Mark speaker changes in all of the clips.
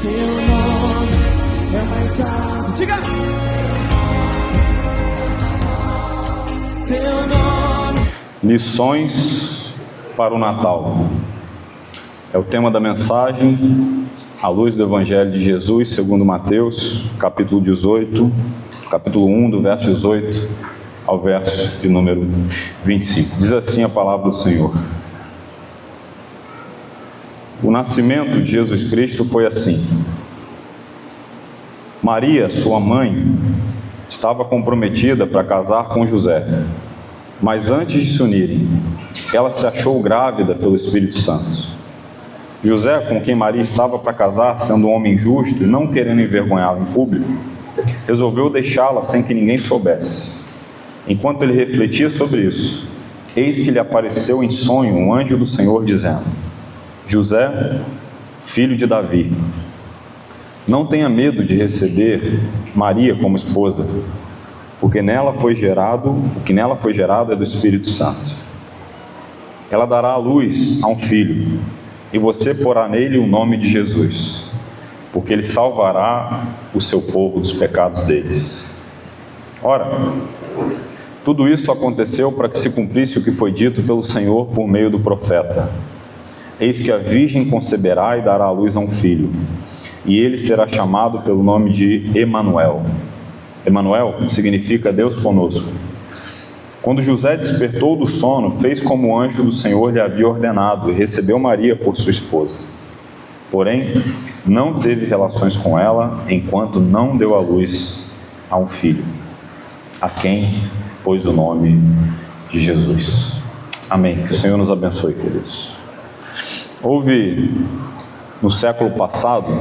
Speaker 1: Teu nome é mais alto. Diga! Teu nome.
Speaker 2: Lições para o Natal. É o tema da mensagem, à luz do Evangelho de Jesus, segundo Mateus, capítulo 18, capítulo 1, do verso 18 ao verso de número 25. Diz assim a palavra do Senhor. O nascimento de Jesus Cristo foi assim. Maria, sua mãe, estava comprometida para casar com José, mas antes de se unirem, ela se achou grávida pelo Espírito Santo. José, com quem Maria estava para casar, sendo um homem justo e não querendo envergonhá-la em público, resolveu deixá-la sem que ninguém soubesse. Enquanto ele refletia sobre isso, eis que lhe apareceu em sonho um anjo do Senhor dizendo: José, filho de Davi, não tenha medo de receber Maria como esposa, porque o que nela foi gerado é do Espírito Santo. Ela dará à luz a um filho, e você porá nele o nome de Jesus, porque ele salvará o seu povo dos pecados deles. Ora, tudo isso aconteceu para que se cumprisse o que foi dito pelo Senhor por meio do profeta: eis que a virgem conceberá e dará à luz a um filho, e ele será chamado pelo nome de Emanuel. Emanuel significa Deus conosco. Quando José despertou do sono, fez como o anjo do Senhor lhe havia ordenado e recebeu Maria por sua esposa. Porém, não teve relações com ela enquanto não deu à luz a um filho, a quem pôs o nome de Jesus. Amém. Que o Senhor nos abençoe, queridos. Houve, no século passado,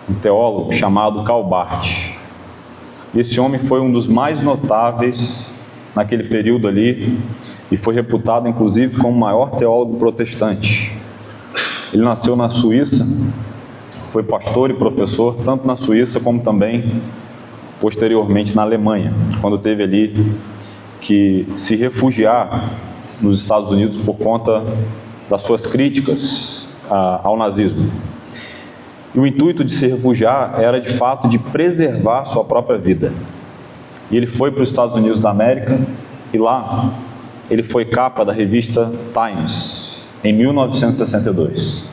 Speaker 2: um teólogo chamado Karl Barth. Esse homem foi um dos mais notáveis naquele período ali e foi reputado, inclusive, como o maior teólogo protestante. Ele nasceu na Suíça, foi pastor e professor, tanto na Suíça como também, posteriormente, na Alemanha, quando teve ali que se refugiar nos Estados Unidos por conta das suas críticas ao nazismo. E o intuito de se refugiar era, de fato, de preservar sua própria vida. E ele foi para os Estados Unidos da América, e lá ele foi capa da revista Times, em 1962.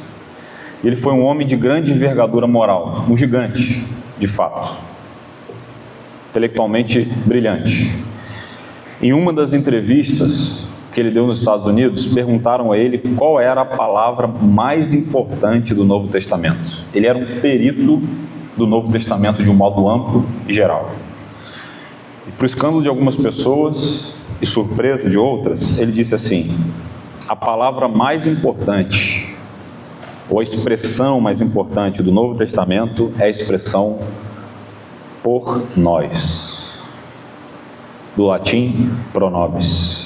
Speaker 2: Ele foi um homem de grande envergadura moral, um gigante, de fato, intelectualmente brilhante. Em uma das entrevistas que ele deu nos Estados Unidos, perguntaram a ele qual era a palavra mais importante do Novo Testamento. Ele era um perito do Novo Testamento de um modo amplo e geral. E para o escândalo de algumas pessoas e surpresa de outras, ele disse assim: a palavra mais importante, ou a expressão mais importante do Novo Testamento é a expressão por nós, do latim pro nobis.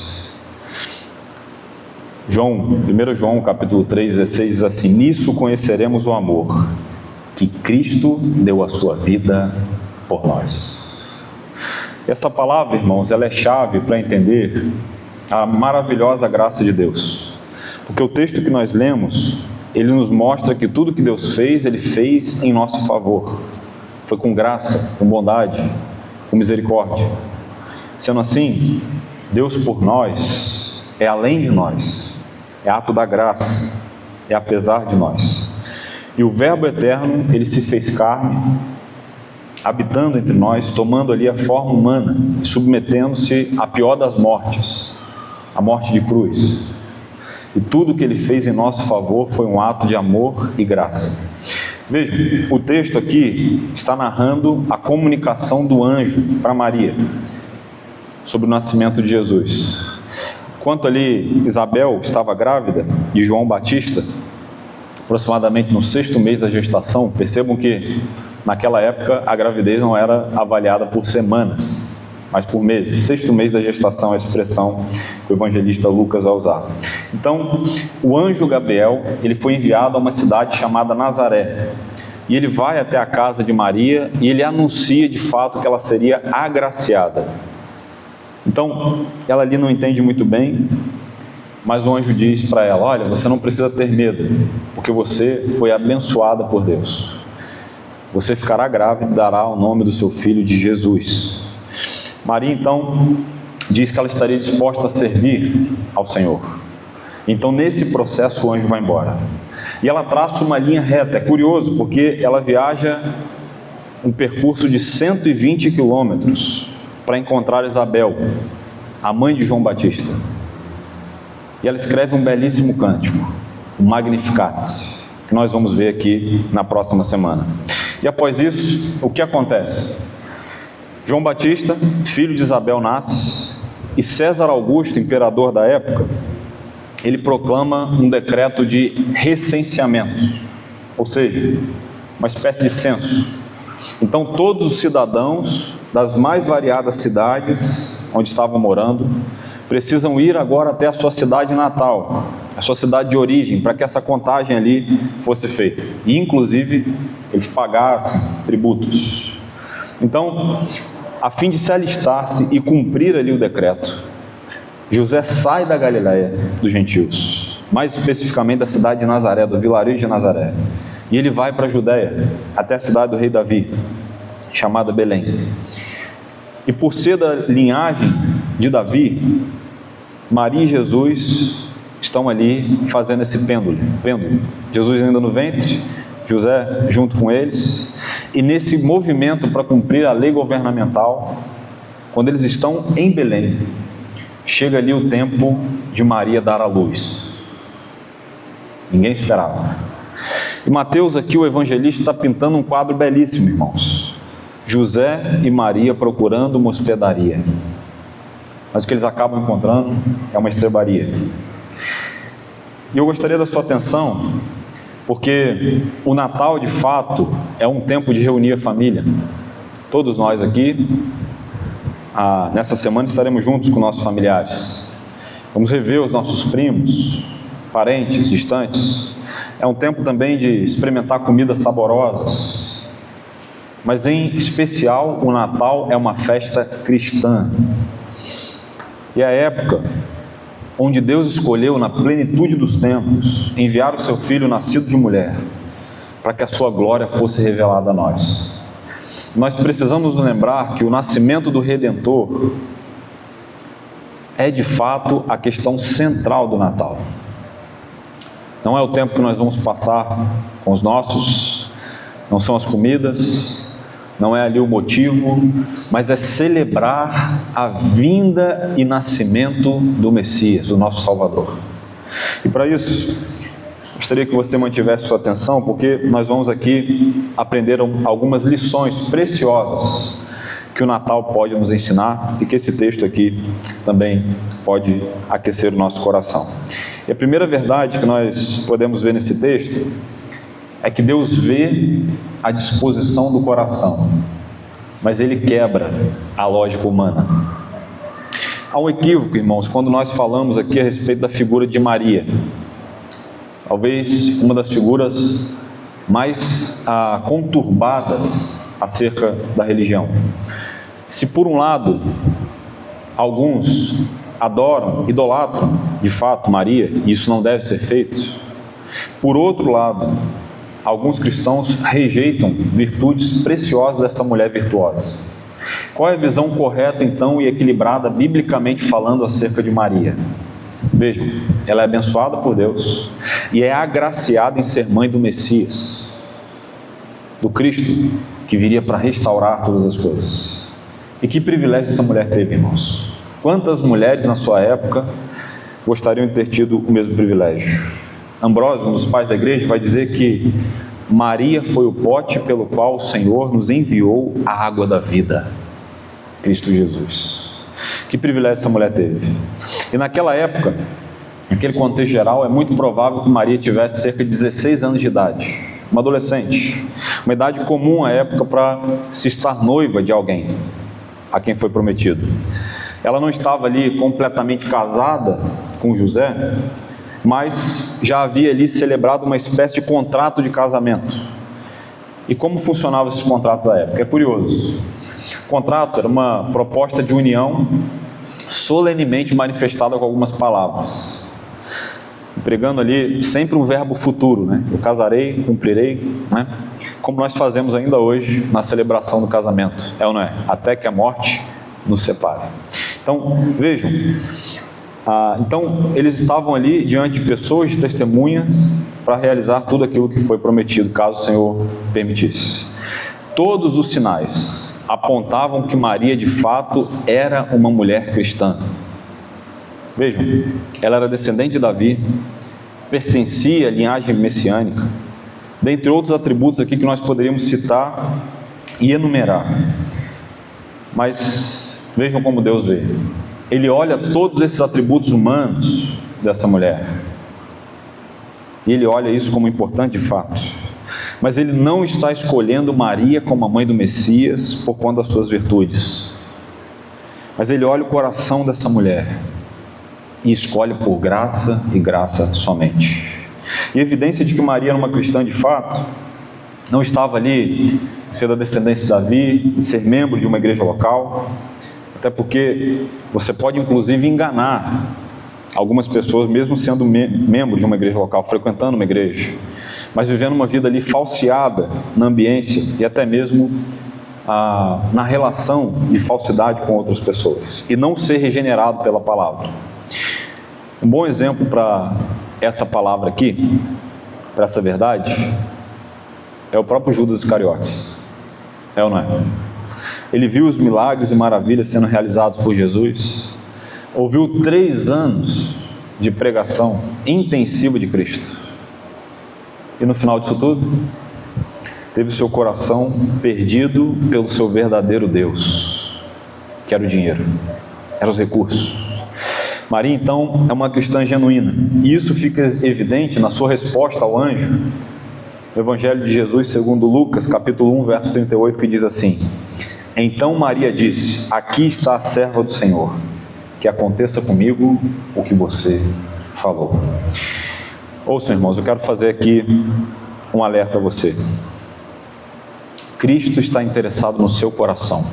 Speaker 2: 1 João capítulo 3, 16 diz assim: nisso conheceremos o amor, que Cristo deu a sua vida por nós. Essa palavra, irmãos, ela é chave para entender a maravilhosa graça de Deus. Porque o texto que nós lemos, ele nos mostra que tudo que Deus fez, Ele fez em nosso favor. Foi com graça, com bondade, com misericórdia. Sendo assim, Deus por nós é além de nós, é ato da graça, é apesar de nós. E o Verbo eterno, Ele se fez carne, habitando entre nós, tomando ali a forma humana, submetendo-se à pior das mortes, a morte de cruz. E tudo que Ele fez em nosso favor foi um ato de amor e graça. Vejam, o texto aqui está narrando a comunicação do anjo para Maria, sobre o nascimento de Jesus. Enquanto ali Isabel estava grávida de João Batista, aproximadamente no 6º mês da gestação, percebam que naquela época a gravidez não era avaliada por semanas, mas por meses. 6º mês da gestação é a expressão que o evangelista Lucas vai usar. Então, o anjo Gabriel, ele foi enviado a uma cidade chamada Nazaré, e ele vai até a casa de Maria e ele anuncia de fato que ela seria agraciada. Então, ela ali não entende muito bem, Mas o anjo diz para ela: olha, você não precisa ter medo, porque você foi abençoada por Deus. Você ficará grávida e dará o nome do seu filho de Jesus. Maria então diz que ela estaria disposta a servir ao Senhor. Então nesse processo o anjo vai embora. E ela traça uma linha reta. É curioso, porque ela viaja um percurso de 120 quilômetros para encontrar Isabel, a mãe de João Batista. E ela escreve um belíssimo cântico, o Magnificat, que nós vamos ver aqui na próxima semana. E após isso, o que acontece? João Batista, filho de Isabel, nasce, e César Augusto, imperador da época, ele proclama um decreto de recenseamento, ou seja, uma espécie de censo. Então todos os cidadãos das mais variadas cidades onde estavam morando precisam ir agora até a sua cidade natal, a sua cidade de origem, para que essa contagem ali fosse feita. E inclusive eles pagassem tributos. Então, a fim de se alistar-se e cumprir ali o decreto, José sai da Galiléia dos gentios, mais especificamente da cidade de Nazaré, do vilarejo de Nazaré, e ele vai para a Judéia, até a cidade do rei Davi, chamada Belém. E por ser da linhagem de Davi, Maria e Jesus estão ali fazendo esse pêndulo. Jesus ainda no ventre, José junto com eles, e nesse movimento para cumprir a lei governamental, quando eles estão em Belém, chega ali o tempo de Maria dar à luz. Ninguém esperava. E Mateus aqui, o evangelista, está pintando um quadro belíssimo, irmãos. José e Maria procurando uma hospedaria. Mas o que eles acabam encontrando é uma estrebaria. E eu gostaria da sua atenção, porque o Natal, de fato, é um tempo de reunir a família. Todos nós aqui, nessa semana, estaremos juntos com nossos familiares. Vamos rever os nossos primos, parentes, distantes. É um tempo também de experimentar comidas saborosas. Mas em especial, o Natal é uma festa cristã. E é a época onde Deus escolheu, na plenitude dos tempos, enviar o seu Filho nascido de mulher, para que a sua glória fosse revelada a nós. Nós precisamos nos lembrar que o nascimento do Redentor é de fato a questão central do Natal. Não é o tempo que nós vamos passar com os nossos, não são as comidas, não é ali o motivo, mas é celebrar a vinda e nascimento do Messias, do nosso Salvador. E para isso, gostaria que você mantivesse sua atenção, porque nós vamos aqui aprender algumas lições preciosas que o Natal pode nos ensinar e que esse texto aqui também pode aquecer o nosso coração. E a primeira verdade que nós podemos ver nesse texto é que Deus vê a disposição do coração, mas Ele quebra a lógica humana. Há um equívoco, irmãos, quando nós falamos aqui a respeito da figura de Maria. Talvez uma das figuras mais conturbadas acerca da religião. Se por um lado alguns adoram, idolatram de fato Maria, e isso não deve ser feito, por outro lado, alguns cristãos rejeitam virtudes preciosas dessa mulher virtuosa. Qual é a visão correta então e equilibrada, biblicamente falando, acerca de Maria? Vejam, ela é abençoada por Deus e é agraciada em ser mãe do Messias, do Cristo, que viria para restaurar todas as coisas. E que privilégio essa mulher teve, irmãos? Quantas mulheres na sua época gostariam de ter tido o mesmo privilégio? Ambrósio, um dos pais da igreja, vai dizer que Maria foi o pote pelo qual o Senhor nos enviou a água da vida, Cristo Jesus. Que privilégio essa mulher teve. E naquela época, naquele contexto geral, é muito provável que Maria tivesse cerca de 16 anos de idade, uma adolescente, uma idade comum à época para se estar noiva de alguém a quem foi prometido. Ela não estava ali completamente casada com José, mas já havia ali celebrado uma espécie de contrato de casamento. E como funcionava esse contrato da época? É curioso. O contrato era uma proposta de união solenemente manifestada com algumas palavras. pregando ali sempre um verbo futuro, né? Eu casarei, cumprirei, né? Como nós fazemos ainda hoje na celebração do casamento, é ou não é? Até que a morte nos separe. Então, vejam, então eles estavam ali diante de pessoas de testemunha para realizar tudo aquilo que foi prometido, caso o Senhor permitisse. Todos os sinais apontavam que Maria de fato era uma mulher cristã. Vejam, ela era descendente de Davi, pertencia à linhagem messiânica, dentre outros atributos aqui que nós poderíamos citar e enumerar. Mas vejam como Deus vê. Ele olha todos esses atributos humanos dessa mulher, e Ele olha isso como importante de fato. Mas Ele não está escolhendo Maria como a mãe do Messias por conta das suas virtudes. Mas Ele olha o coração dessa mulher e escolhe por graça e graça somente. E evidência de que Maria era uma cristã de fato, não estava ali ser da descendência de Davi, de ser membro de uma igreja local, até porque você pode inclusive enganar algumas pessoas, mesmo sendo membro de uma igreja local, frequentando uma igreja, mas vivendo uma vida ali falseada na ambiência e até mesmo na relação de falsidade com outras pessoas, e não ser regenerado pela palavra. Um bom exemplo para essa palavra aqui, para essa verdade, é o próprio Judas Iscariotes. É ou não é? Ele viu os milagres e maravilhas sendo realizados por Jesus, ouviu 3 anos de pregação intensiva de Cristo, e no final disso tudo, teve seu coração perdido pelo seu verdadeiro Deus, que era o dinheiro, eram os recursos. Maria então é uma cristã genuína, e isso fica evidente na sua resposta ao anjo, no Evangelho de Jesus segundo Lucas, capítulo 1, verso 38, que diz assim: então Maria disse: aqui está a serva do Senhor, que aconteça comigo o que você falou. Ouçam, irmãos, eu quero fazer aqui um alerta a você. Cristo está interessado no seu coração,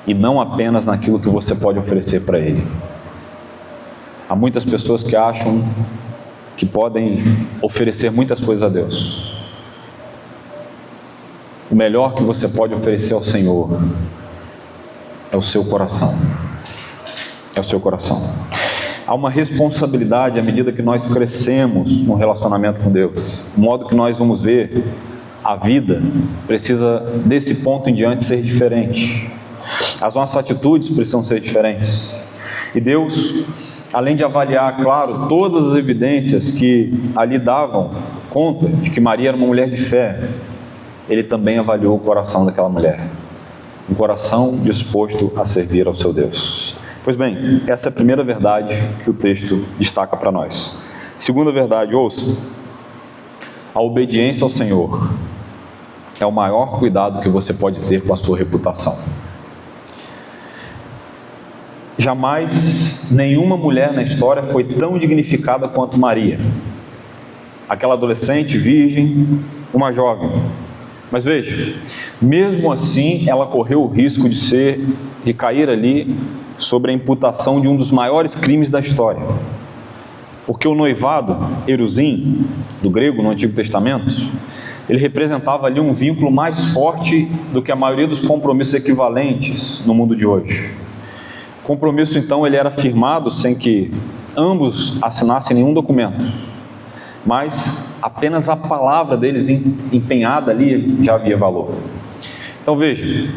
Speaker 2: e não apenas naquilo que você pode oferecer para Ele. Há muitas pessoas que acham que podem oferecer muitas coisas a Deus. O melhor que você pode oferecer ao Senhor é o seu coração. É o seu coração. Há uma responsabilidade à medida que nós crescemos no relacionamento com Deus. O modo que nós vamos ver a vida precisa, desse ponto em diante, ser diferente. As nossas atitudes precisam ser diferentes. E Deus, além de avaliar, claro, todas as evidências que ali davam conta de que Maria era uma mulher de fé, Ele também avaliou o coração daquela mulher, um coração disposto a servir ao seu Deus. Pois bem, essa é a primeira verdade que o texto destaca para nós. Segunda verdade, ouça: a obediência ao Senhor é o maior cuidado que você pode ter com a sua reputação. Jamais nenhuma mulher na história foi tão dignificada quanto Maria, aquela adolescente, virgem, uma jovem. Mas veja, mesmo assim ela correu o risco de cair ali sobre a imputação de um dos maiores crimes da história, porque o noivado, erusim, do grego no Antigo Testamento, ele representava ali um vínculo mais forte do que a maioria dos compromissos equivalentes no mundo de hoje. O compromisso então ele era firmado sem que ambos assinassem nenhum documento, mas apenas a palavra deles empenhada ali já havia valor. Então veja,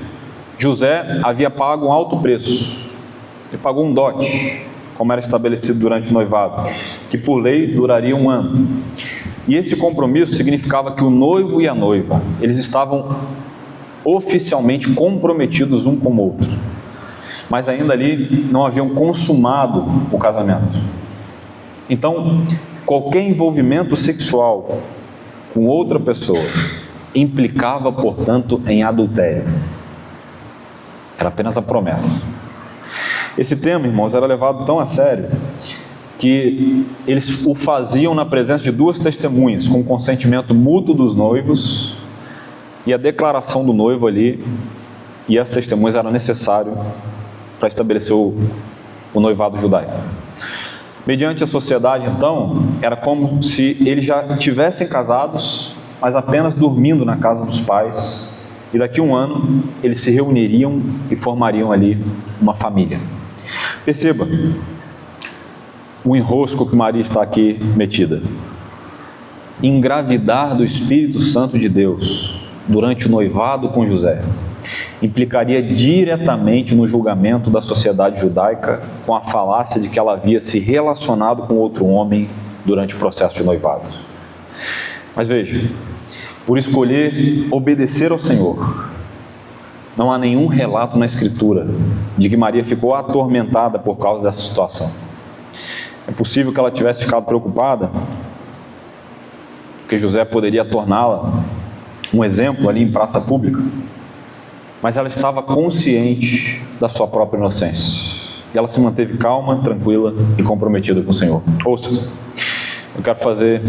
Speaker 2: José havia pago um alto preço, ele pagou um dote, como era estabelecido durante o noivado, que por lei duraria 1 ano. E esse compromisso significava que o noivo e a noiva, eles estavam oficialmente comprometidos um com o outro, mas ainda ali não haviam consumado o casamento. Então, qualquer envolvimento sexual com outra pessoa implicava, portanto, em adultério. Era apenas a promessa. Esse tema, irmãos, era levado tão a sério que eles o faziam na presença de 2 testemunhas, com o consentimento mútuo dos noivos e a declaração do noivo ali, e as testemunhas eram necessárias para estabelecer o noivado judaico. Mediante a sociedade, então, era como se eles já tivessem casados, mas apenas dormindo na casa dos pais, e daqui a um ano eles se reuniriam e formariam ali uma família. Perceba o enrosco que Maria está aqui metida. Engravidar do Espírito Santo de Deus durante o noivado com José implicaria diretamente no julgamento da sociedade judaica com a falácia de que ela havia se relacionado com outro homem durante o processo de noivado. Mas veja, por escolher obedecer ao Senhor, não há nenhum relato na Escritura de que Maria ficou atormentada por causa dessa situação. É possível que ela tivesse ficado preocupada, porque José poderia torná-la um exemplo ali em praça pública, mas ela estava consciente da sua própria inocência, e ela se manteve calma, tranquila e comprometida com o Senhor. Ouça, eu quero fazer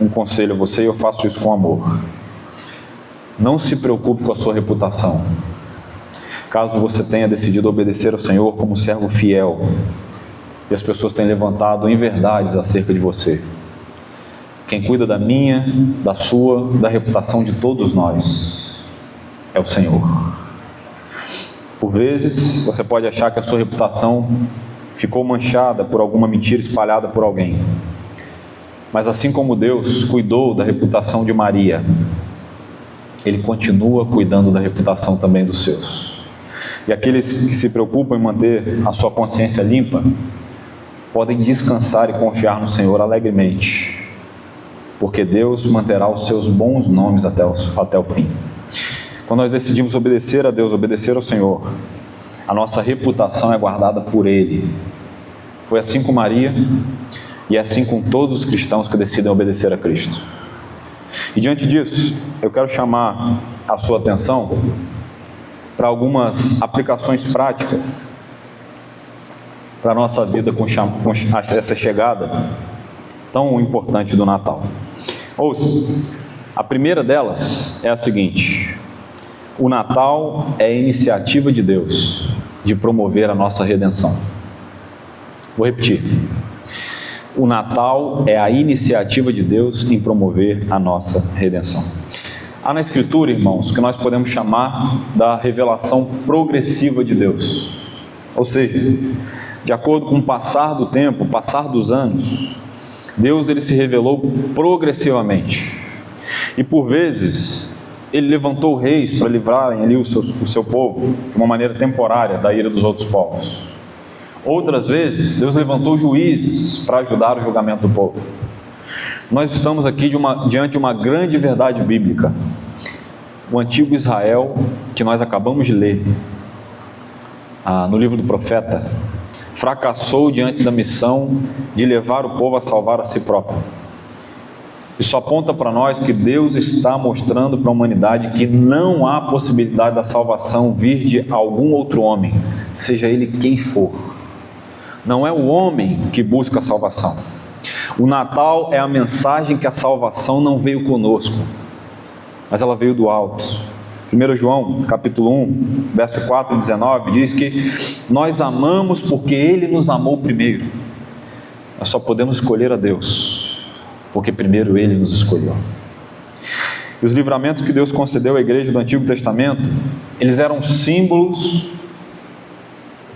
Speaker 2: um conselho a você, e eu faço isso com amor. Não se preocupe com a sua reputação, caso você tenha decidido obedecer ao Senhor como servo fiel, e as pessoas têm levantado inverdades acerca de você. Quem cuida da minha, da sua, da reputação de todos nós é o Senhor. Por vezes, você pode achar que a sua reputação ficou manchada por alguma mentira espalhada por alguém. Mas assim como Deus cuidou da reputação de Maria, Ele continua cuidando da reputação também dos seus. E aqueles que se preocupam em manter a sua consciência limpa, podem descansar e confiar no Senhor alegremente, porque Deus manterá os seus bons nomes até o fim. Quando nós decidimos obedecer a Deus, obedecer ao Senhor, a nossa reputação é guardada por Ele. Foi assim com Maria, e é assim com todos os cristãos que decidem obedecer a Cristo. E diante disso, eu quero chamar a sua atenção para algumas aplicações práticas para a nossa vida com essa chegada tão importante do Natal. Ouça, a primeira delas é a seguinte: o Natal é a iniciativa de Deus de promover a nossa redenção. Vou repetir. O Natal é a iniciativa de Deus em promover a nossa redenção. Há na Escritura, irmãos, o que nós podemos chamar da revelação progressiva de Deus. Ou seja, de acordo com o passar do tempo, o passar dos anos, Deus ele se revelou progressivamente. E por vezes, Ele levantou reis para livrarem ali o seu povo de uma maneira temporária da ira dos outros povos. Outras vezes, Deus levantou juízes para ajudar o julgamento do povo. Nós estamos aqui diante de uma grande verdade bíblica. O antigo Israel, que nós acabamos de ler no livro do profeta, fracassou diante da missão de levar o povo a salvar a si próprio. Isso aponta para nós que Deus está mostrando para a humanidade que não há possibilidade da salvação vir de algum outro homem, seja ele quem for. Não é o homem que busca a salvação. O Natal é a mensagem que a salvação não veio conosco, mas ela veio do alto. 1 João, capítulo 1, verso 4 e 19, diz que nós amamos porque Ele nos amou primeiro. Nós só podemos escolher a Deus, porque primeiro Ele nos escolheu. E os livramentos que Deus concedeu à igreja do Antigo Testamento, eles eram símbolos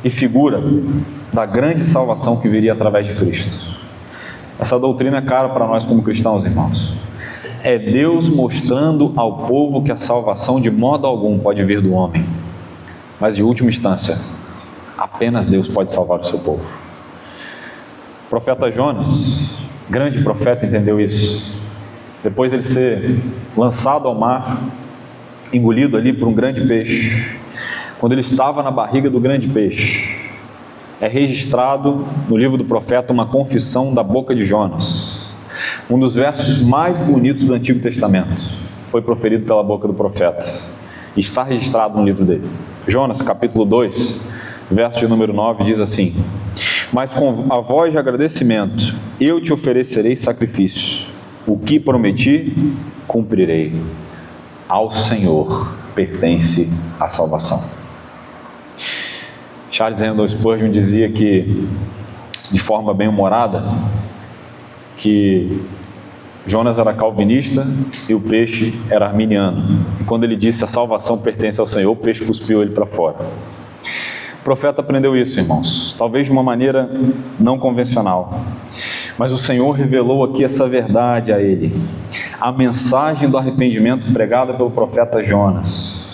Speaker 2: e figura da grande salvação que viria através de Cristo. Essa doutrina é cara para nós como cristãos, irmãos. É Deus mostrando ao povo que a salvação de modo algum pode vir do homem, mas de última instância, apenas Deus pode salvar o seu povo. O profeta Jonas, grande profeta, entendeu isso. Depois de ele ser lançado ao mar, engolido ali por um grande peixe, quando ele estava na barriga do grande peixe, é registrado no livro do profeta uma confissão da boca de Jonas. Um dos versos mais bonitos do Antigo Testamento foi proferido pela boca do profeta. Está registrado no livro dele. Jonas, capítulo 2, verso de número 9, diz assim: mas com a voz de agradecimento, eu te oferecerei sacrifício. O que prometi, cumprirei. Ao Senhor pertence a salvação. Charles Haddon Spurgeon dizia que de forma bem humorada, que Jonas era calvinista e o peixe era arminiano. E quando ele disse a salvação pertence ao Senhor, o peixe cuspiu ele para fora. O profeta aprendeu isso, irmãos, talvez de uma maneira não convencional. Mas o Senhor revelou aqui essa verdade a ele. A mensagem do arrependimento pregada pelo profeta Jonas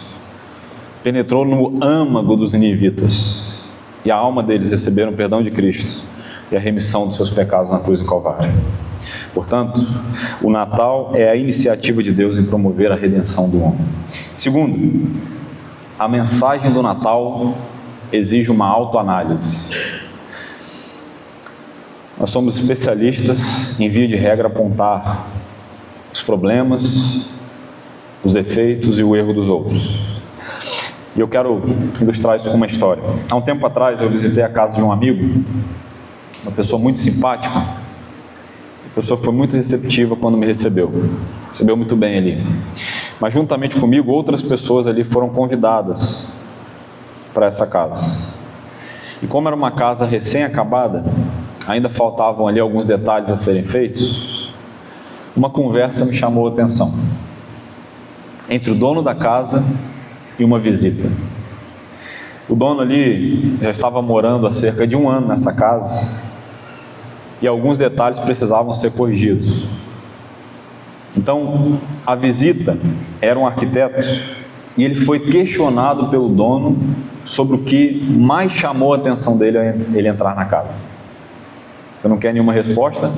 Speaker 2: penetrou no âmago dos ninivitas, e a alma deles receberam o perdão de Cristo e a remissão dos seus pecados na cruz do Calvário. Portanto, o Natal é a iniciativa de Deus em promover a redenção do homem. Segundo, a mensagem do Natal exige uma autoanálise. Nós somos especialistas, em via de regra, apontar os problemas, os defeitos e o erro dos outros. E eu quero ilustrar isso com uma história. Há um tempo atrás eu visitei a casa de um amigo, uma pessoa muito simpática. A pessoa foi muito receptiva quando me recebeu muito bem ali. Mas juntamente comigo, outras pessoas ali foram convidadas para essa casa. E como era uma casa recém-acabada, ainda faltavam ali alguns detalhes a serem feitos. Uma conversa me chamou a atenção entre o dono da casa e uma visita. O dono ali já estava morando há cerca de 1 ano nessa casa e alguns detalhes precisavam ser corrigidos. Então, a visita era um arquiteto e ele foi questionado pelo dono sobre o que mais chamou a atenção dele a ele entrar na casa. Você não quer nenhuma resposta?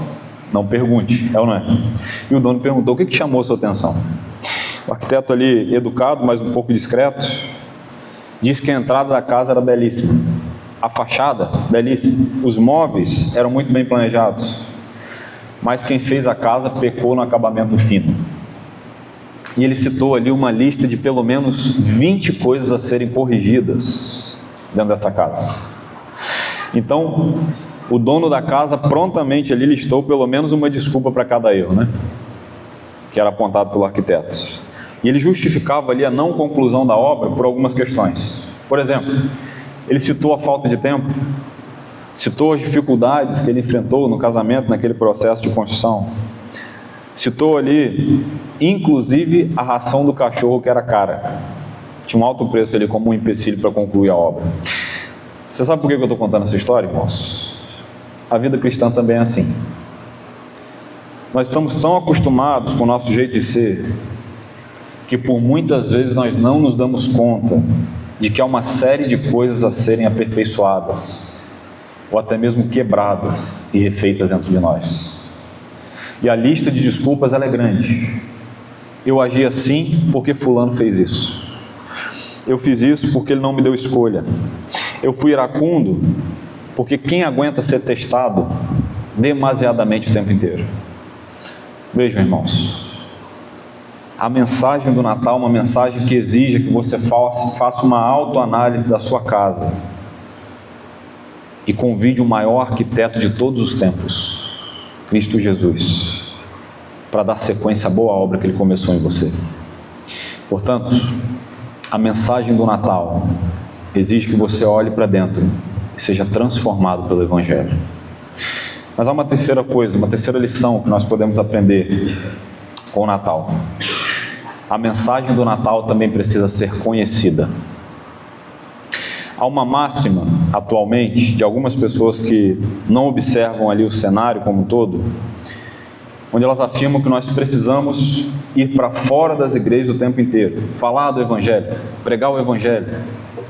Speaker 2: Não pergunte, é ou não é? E o dono perguntou: o que chamou a sua atenção? O arquiteto ali, educado, mas um pouco discreto, disse que a entrada da casa era belíssima, a fachada belíssima, os móveis eram muito bem planejados, mas quem fez a casa pecou no acabamento fino. E ele citou ali uma lista de pelo menos 20 coisas a serem corrigidas dentro dessa casa. Então, o dono da casa prontamente ali listou pelo menos uma desculpa para cada erro, né? Que era apontado pelo arquiteto. E ele justificava ali a não conclusão da obra por algumas questões. Por exemplo, ele citou a falta de tempo, citou as dificuldades que ele enfrentou no casamento, naquele processo de construção. Citou ali, inclusive, a ração do cachorro que era cara. Tinha um alto preço ali como um empecilho para concluir a obra. Você sabe por que eu estou contando essa história, irmãos? A vida cristã também é assim. Nós estamos tão acostumados com o nosso jeito de ser, que por muitas vezes nós não nos damos conta de que há uma série de coisas a serem aperfeiçoadas, ou até mesmo quebradas e refeitas dentro de nós. E a lista de desculpas ela é grande. Eu agi assim porque fulano fez isso. Eu fiz isso porque ele não me deu escolha. Eu fui iracundo porque quem aguenta ser testado demasiadamente o tempo inteiro? Vejam, irmãos, a mensagem do Natal é uma mensagem que exige que você faça uma autoanálise da sua casa e convide o maior arquiteto de todos os tempos, Cristo Jesus, para dar sequência à boa obra que Ele começou em você. Portanto, a mensagem do Natal exige que você olhe para dentro e seja transformado pelo Evangelho. Mas há uma terceira coisa, uma terceira lição que nós podemos aprender com o Natal. A mensagem do Natal também precisa ser conhecida. Há uma máxima, atualmente, de algumas pessoas que não observam ali o cenário como um todo, onde elas afirmam que nós precisamos ir para fora das igrejas o tempo inteiro, falar do Evangelho, pregar o Evangelho,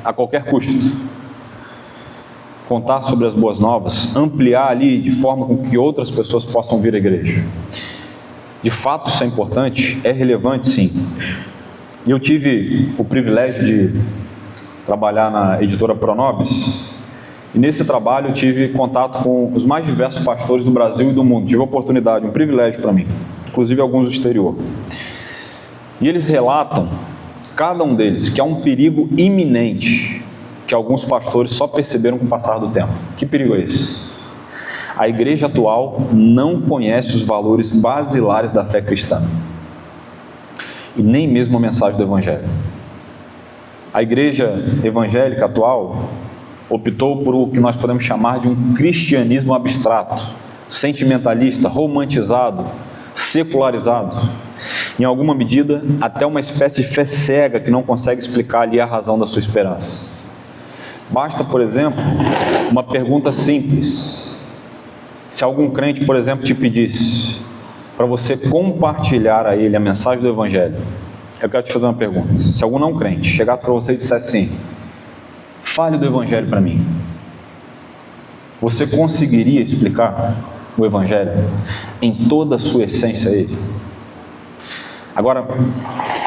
Speaker 2: a qualquer custo, contar sobre as boas novas, ampliar ali de forma com que outras pessoas possam vir à igreja. De fato isso é importante, é relevante sim. E eu tive o privilégio de trabalhar na editora Pronobis, e nesse trabalho eu tive contato com os mais diversos pastores do Brasil e do mundo. Tive a oportunidade, um privilégio para mim, inclusive alguns do exterior. E eles relatam, cada um deles, que há um perigo iminente que alguns pastores só perceberam com o passar do tempo. Que perigo é esse? A igreja atual não conhece os valores basilares da fé cristã e nem mesmo a mensagem do Evangelho. A igreja evangélica atual optou por o que nós podemos chamar de um cristianismo abstrato, sentimentalista, romantizado, secularizado. Em alguma medida, até uma espécie de fé cega que não consegue explicar ali a razão da sua esperança. Basta, por exemplo, uma pergunta simples. Se algum crente, por exemplo, te pedisse para você compartilhar a ele a mensagem do Evangelho, eu quero te fazer uma pergunta. Se algum não crente chegasse para você e dissesse assim: fale do Evangelho para mim, você conseguiria explicar o Evangelho em toda a sua essência a ele? Agora,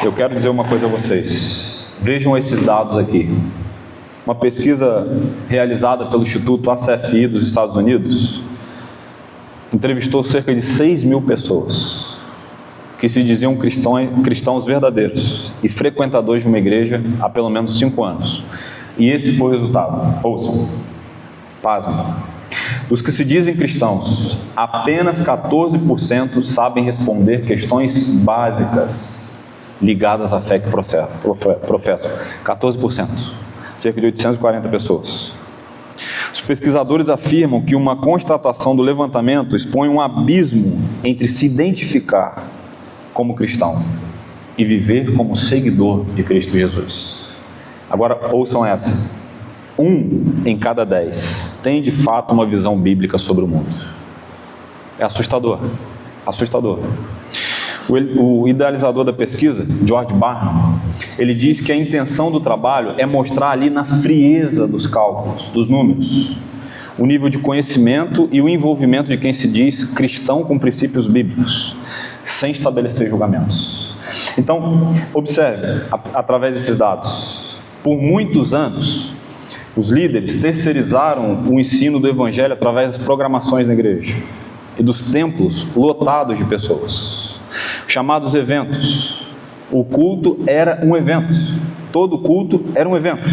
Speaker 2: eu quero dizer uma coisa a vocês. Vejam esses dados aqui. Uma pesquisa realizada pelo Instituto ACFI dos Estados Unidos entrevistou cerca de 6 mil pessoas que se diziam cristãos verdadeiros e frequentadores de uma igreja há pelo menos 5 anos. E esse foi o resultado. Ouçam, pasmem. Dos que se dizem cristãos, apenas 14% sabem responder questões básicas ligadas à fé que professam. 14%. Cerca de 840 pessoas. Os pesquisadores afirmam que uma constatação do levantamento expõe um abismo entre se identificar como cristão e viver como seguidor de Cristo Jesus. Agora, ouçam essa. 1 em cada 10 tem de fato uma visão bíblica sobre o mundo. É assustador. Assustador. O idealizador da pesquisa, George Barna, ele diz que a intenção do trabalho é mostrar ali na frieza dos cálculos, dos números, o nível de conhecimento e o envolvimento de quem se diz cristão com princípios bíblicos, sem estabelecer julgamentos. Então, observe, através desses dados, por muitos anos, os líderes terceirizaram o ensino do Evangelho através das programações na igreja e dos templos lotados de pessoas. Chamados eventos. O culto era um evento. Todo culto era um evento.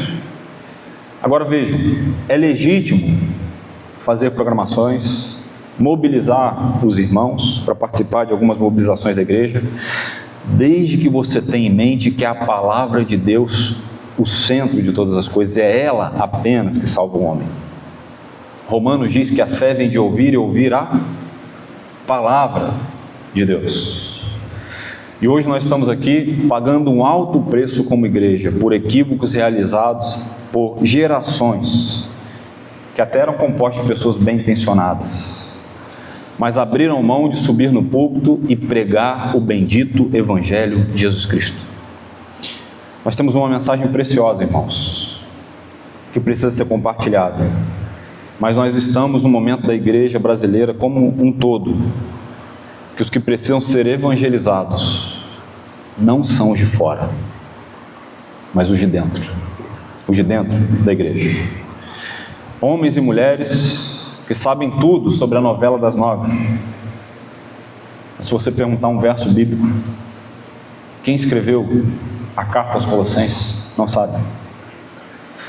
Speaker 2: Agora vejam, é legítimo fazer programações, mobilizar os irmãos para participar de algumas mobilizações da igreja, desde que você tenha em mente que é a palavra de Deus o centro de todas as coisas, é ela apenas que salva o homem. Romanos diz que a fé vem de ouvir e ouvir a palavra de Deus. E hoje nós estamos aqui pagando um alto preço como igreja por equívocos realizados por gerações que até eram compostas de pessoas bem intencionadas, mas abriram mão de subir no púlpito e pregar o bendito Evangelho de Jesus Cristo. Nós temos uma mensagem preciosa, irmãos, que precisa ser compartilhada. Mas nós estamos no momento da igreja brasileira como um todo, que os que precisam ser evangelizados não são os de fora, mas os de dentro. Os de dentro da igreja. Homens e mulheres que sabem tudo sobre a novela das 9. Mas se você perguntar um verso bíblico, quem escreveu a carta aos Colossenses, não sabe.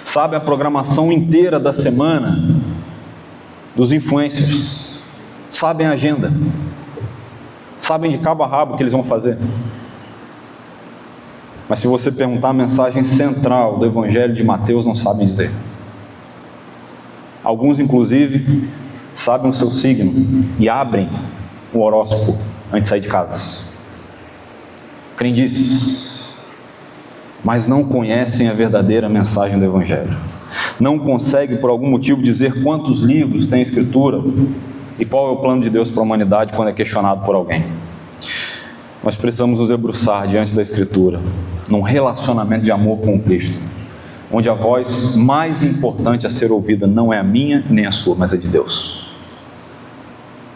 Speaker 2: Sabe a programação inteira da semana dos influencers. Sabem a agenda. Sabem de cabo a rabo o que eles vão fazer. Mas se você perguntar a mensagem central do Evangelho de Mateus, não sabem dizer. Alguns, inclusive, sabem o seu signo e abrem o horóscopo antes de sair de casa. Crendices. Mas não conhecem a verdadeira mensagem do Evangelho. Não conseguem, por algum motivo, dizer quantos livros tem a Escritura e qual é o plano de Deus para a humanidade quando é questionado por alguém. Nós precisamos nos debruçar diante da Escritura, num relacionamento de amor com o Cristo, onde a voz mais importante a ser ouvida não é a minha nem a sua, mas a de Deus.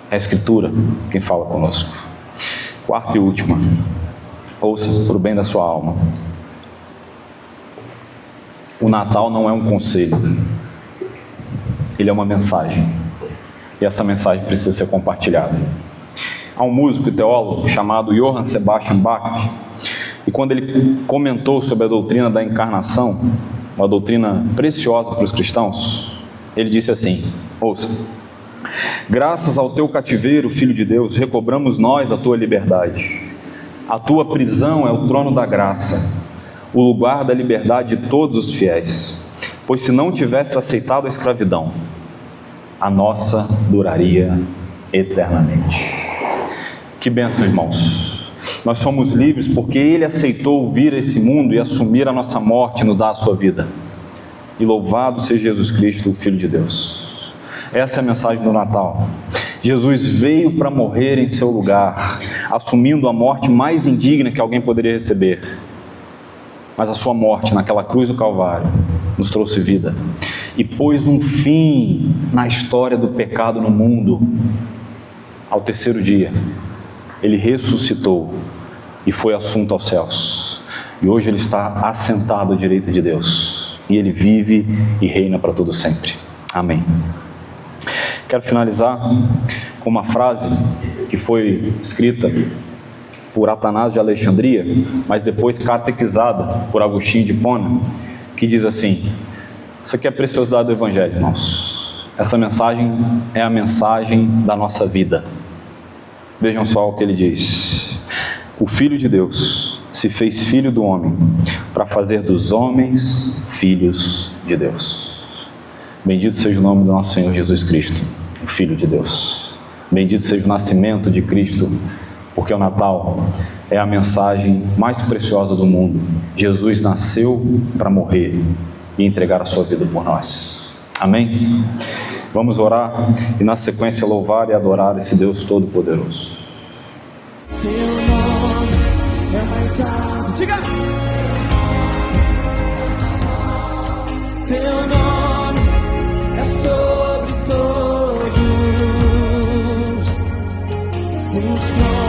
Speaker 2: É a Escritura quem fala conosco. Quarta e última, ouça para o bem da sua alma. O Natal não é um conselho, ele é uma mensagem, e essa mensagem precisa ser compartilhada. Há um músico e teólogo chamado Johann Sebastian Bach, e quando ele comentou sobre a doutrina da encarnação, uma doutrina preciosa para os cristãos, ele disse assim, ouça: graças ao teu cativeiro, Filho de Deus, recobramos nós a tua liberdade. A tua prisão é o trono da graça, o lugar da liberdade de todos os fiéis. pois se não tivesse aceitado a escravidão, a nossa duraria eternamente. Que bênção, irmãos! Nós somos livres porque Ele aceitou vir a esse mundo e assumir a nossa morte e nos dar a sua vida. E louvado seja Jesus Cristo, o Filho de Deus. Essa é a mensagem do Natal. Jesus veio para morrer em seu lugar, assumindo a morte mais indigna que alguém poderia receber. Mas a sua morte naquela cruz do Calvário nos trouxe vida e pôs um fim na história do pecado no mundo. Ao terceiro dia, Ele ressuscitou e foi assunto aos céus. E hoje Ele está assentado à direita de Deus. E Ele vive e reina para todo sempre. Amém. Quero finalizar com uma frase que foi escrita por Atanásio de Alexandria, mas depois catequizada por Agostinho de Hipona, que diz assim: isso aqui é a preciosidade do Evangelho, irmãos. Essa mensagem é a mensagem da nossa vida. Vejam só o que ele diz: o Filho de Deus se fez filho do homem para fazer dos homens filhos de Deus. Bendito seja o nome do nosso Senhor Jesus Cristo, o Filho de Deus. Bendito seja o nascimento de Cristo, porque o Natal é a mensagem mais preciosa do mundo. Jesus nasceu para morrer e entregar a sua vida por nós. Amém? Vamos orar e na sequência louvar e adorar esse Deus Todo-Poderoso.
Speaker 1: Teu nome é mais alto. Diga! Teu nome é sobre todos os